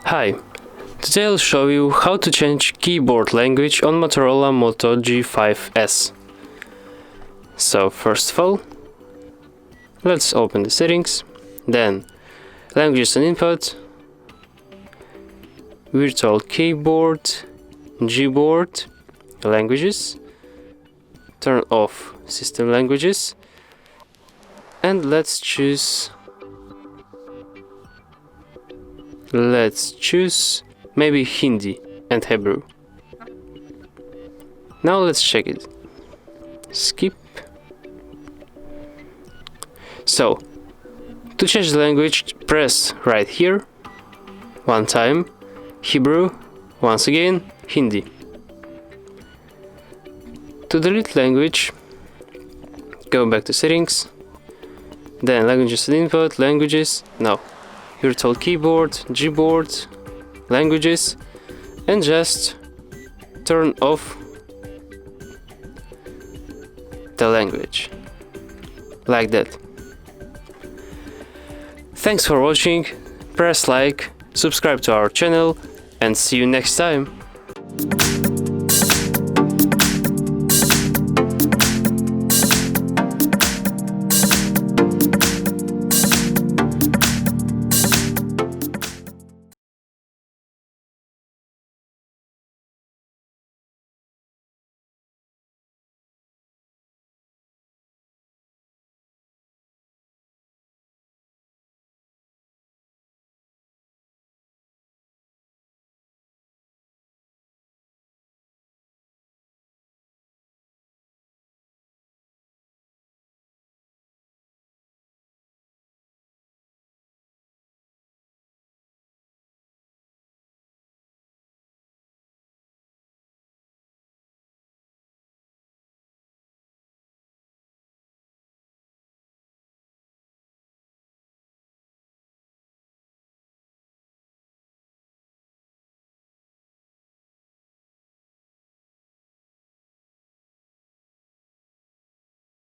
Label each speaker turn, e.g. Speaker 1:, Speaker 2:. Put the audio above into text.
Speaker 1: Hi, today I'll show you how to change keyboard language on Motorola Moto G5S. So first of all, let's open the settings, then languages and input, virtual keyboard, Gboard, languages, turn off system languages, and let's choose maybe Hindi and Hebrew. Now let's check it. Skip. So, to change the language, press right here, one time, Hebrew, once again, Hindi. To delete language, go back to settings, then languages and input, languages, now virtual keyboard, Gboard, languages, and just turn off the language, like that. Thanks for watching, press like, subscribe to our channel, and see you next time.